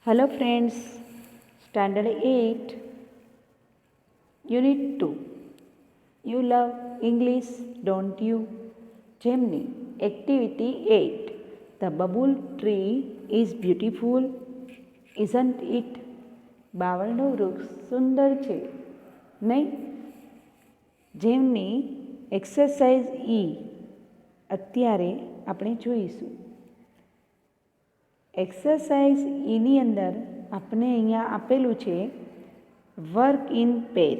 Hello friends, Standard 8, Unit 2. You love English, don't you? Gemini, Activity 8. The bubble tree is beautiful, isn't it? બાવળનું વૃક્ષ સુંદર છે નહીં? જેમની exercise અત્યારે આપણે જોઈશું. એક્સરસાઇઝ એની અંદર આપણે અહીંયા આપેલું છે work in pair.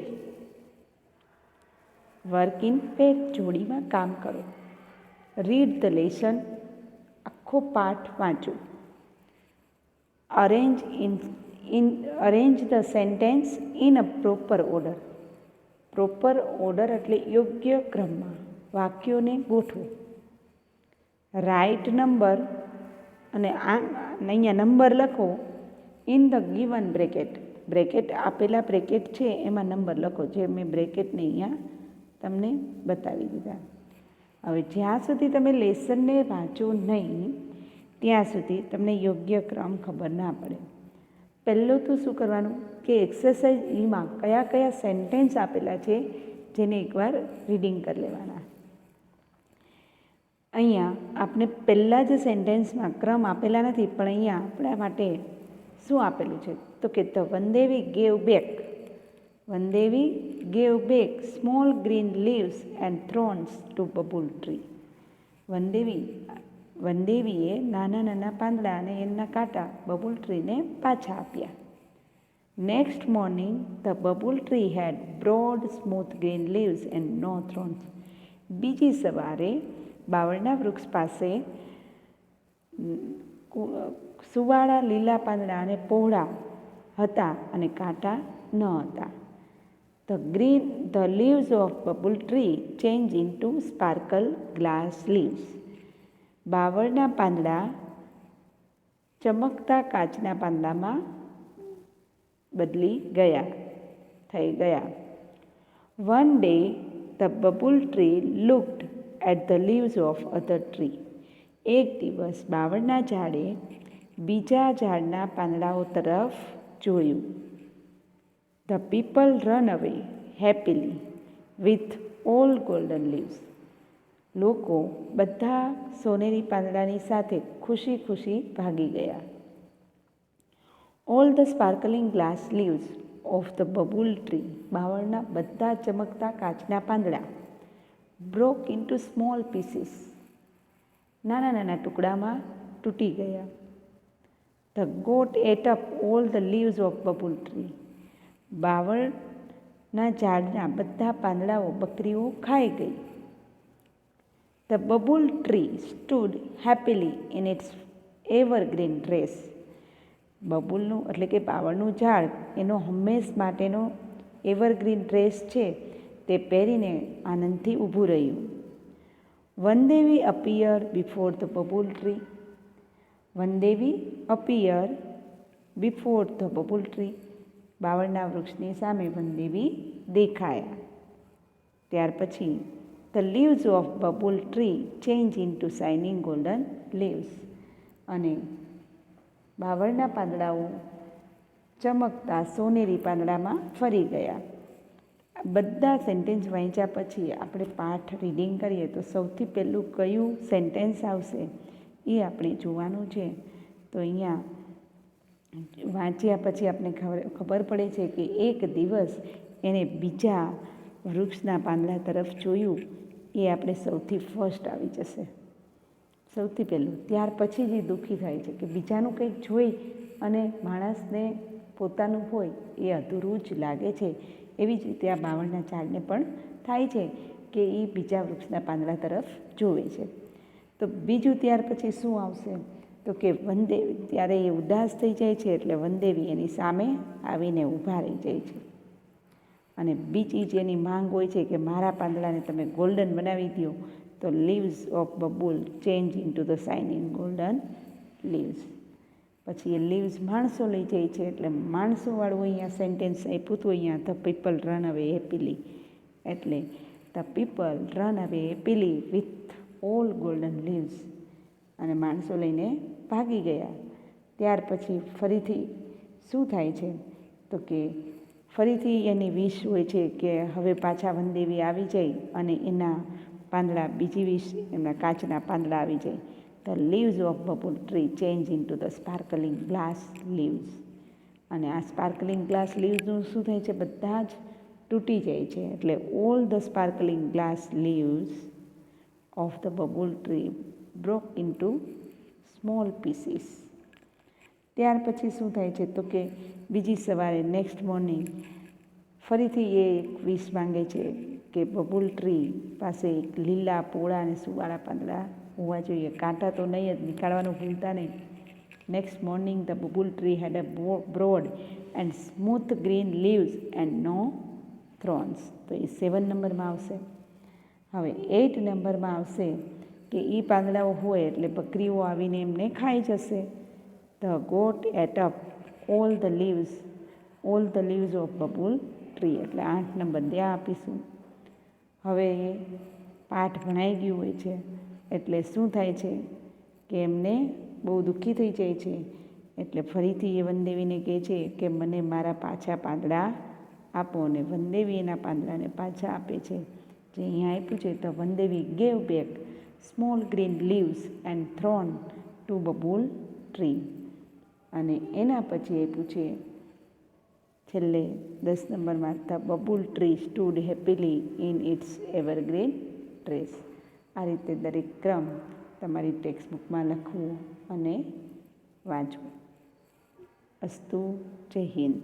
Work in pair જોડીમાં કામ કરો. રીડ ધ લેસન, આખો પાઠ વાંચો. Arrange the sentence in a proper order. Proper order એટલે યોગ્ય ક્રમમાં વાક્યોને ગોઠવો. રાઇટ નંબર, અને અહીંયા નંબર લખો in the given bracket. Bracket આપેલા બ્રેકેટ છે એમાં નંબર લખો, જે મેં બ્રેકેટને અહીંયા તમને બતાવી દીધા. હવે જ્યાં સુધી તમે લેસનને વાંચો નહીં ત્યાં સુધી તમને યોગ્ય ક્રમ ખબર ના પડે. પહેલું તો શું કરવાનું કે એક્સરસાઇઝ એમાં કયા કયા સેન્ટેન્સ આપેલા છે જેને એકવાર રીડિંગ કરી લેવાના. અહીંયા આપણે પહેલાં જ સેન્ટેન્સમાં ક્રમ આપેલા નથી, પણ અહીંયા આપણા માટે શું આપેલું છે તો કે the Vandevi gave back. Vandevi gave back small green leaves and thorns to babul tree. વનદેવીએ નાના નાના પાંદડા અને એના કાંટા બબુલ ટ્રીને પાછા આપ્યા. Next morning the babul tree had broad smooth green leaves and no thorns. બીજી સવારે બાવળના વૃક્ષ પાસે સુવાળા લીલા પાંદડા અને પહોળા હતા અને કાંટા ન હતા. The leaves of babul tree change into sparkle glass leaves. બાવળના પાંદડા ચમકતા કાચના પાંદડામાં થઈ ગયા. One day the babul tree looked at the leaves of other tree. એક દિવસ બાવળના ઝાડે બીજા ઝાડના પાંદડાઓ તરફ જોયું. The people run away happily with all golden leaves. લોકો બધા સોનેરી પાંદડાની સાથે ખુશી ખુશી ભાગી ગયા. All the sparkling glass leaves of the babul tree. બાવળના બધા ચમકતા કાચના પાંદડા બ્રોક ઇન્ટુ સ્મોલ પીસીસ. નાના નાના ટુકડામાં તૂટી ગયા. The goat ate up all the leaves of babul tree. બાવળના ઝાડના બધા પાંદડાઓ બકરીઓ ખાઈ ગઈ. The babul tree stood happily in its evergreen dress. બબુલનું એટલે કે બાવળનું ઝાડ એનો હંમેશ માટેનો એવરગ્રીન ડ્રેસ છે તે પહેરીને આનંદથી ઊભું રહ્યું. Vandevi appear before the babul tree. Vandevi appear before the babul tree. બાવળના વૃક્ષની સામે વનદેવી દેખાયા. ત્યાર પછી the leaves of babul tree change into shining golden leaves. અને બાવળના પાંદડાઓ ચમકતા સોનેરી પાંદડામાં ફરી ગયા. બધા સેન્ટેન્સ વાંચ્યા પછી આપણે પાઠ રીડિંગ કરીએ તો સૌથી પહેલું કયું સેન્ટેન્સ આવશે એ આપણે જોવાનું છે. તો અહીંયા વાંચ્યા પછી આપણે ખબર પડે છે કે એક દિવસ એને બીજા વૃક્ષના પાંદડા તરફ જોયું. એ આપણે સૌથી ફર્સ્ટ આવી જશે, સૌથી પહેલું. ત્યાર પછી જ દુઃખી થાય છે કે બીજાનું કંઈક જોઈ અને માણસને પોતાનું હોય એ અધૂરું જ લાગે છે. એવી જ રીતે આ બાવળના ઝાડને પણ થાય છે કે એ બીજા વૃક્ષના પાંદડા તરફ જોવે છે. તો બીજું ત્યાર પછી શું આવશે તો કે વનદેવી. ત્યારે એ ઉદાસ થઈ જાય છે એટલે વનદેવી એની સામે આવીને ઊભા રહી જાય છે. અને બીજી જેની માંગ હોય છે કે મારા પાંદડાને તમે ગોલ્ડન બનાવી દો, તો leaves of babul change into the shining golden leaves. પછી એ લીવ્સ માણસો લઈ જાય છે એટલે માણસોવાળું અહીંયા સેન્ટેન્સ આપ્યું હતું. અહીંયા the people run away happily એટલે the people run away happily with all golden leaves. અને માણસો લઈને ભાગી ગયા. ત્યાર પછી ફરીથી શું થાય છે તો કે ફરીથી એની વિશ હોય છે કે હવે પાછા વનદેવી આવી જાય અને એના પાંદડા બીજી વિશ એમના કાચના પાંદડા આવી જાય. The leaves of babul tree change into the sparkling glass leaves. અને આ સ્પાર્કલિંગ ગ્લાસ લીવ્સનું શું થાય છે, બધા જ તૂટી જાય છે. એટલે all the sparkling glass leaves of the babul tree broke into small pieces. ત્યાર પછી શું થાય છે તો કે બીજી સવારે નેક્સ્ટ મોર્નિંગ ફરીથી એ એક વિશ માંગે છે કે બબુલ ટ્રી પાસે એક લીલા પોળા અને સુવાળા પાંદડા હોવા જોઈએ. કાંટા તો નહીં જ, નીકાળવાનું ભૂલતા નહીં. Next morning the babul tree had a broad and smooth green leaves and no thorns. તો એ 7 નંબરમાં આવશે. હવે 8 નંબરમાં આવશે કે એ પાંદડાઓ હોય એટલે બકરીઓ આવીને એમને ખાઈ જશે. The goat ate up all the leaves of babul tree. એટલે 8 નંબર ત્યાં આપીશું. હવે પાઠ ભણાઈ ગયું હોય છે એટલે શું થાય છે કે એમને બહુ દુઃખી થઈ જાય છે. એટલે ફરીથી એ વનદેવીને કહે છે કે મને મારા પાછા પાંદડા આપો. અને વનદેવી એના પાંદડાને પાછા આપે છે. જે અહીંયા આપ્યું છે તો Vandevi gave back small green leaves and thorn to babul tree. અને એના પછી આપ્યું છે છેલ્લે 10 નંબરમાં the babul tree stood happily in its evergreen dress. આ રીતે દરેક ક્રમ તમારી ટેક્સ્ટ બુકમાં લખવું અને વાંચવું. અસ્તુ. જય હિન્દ.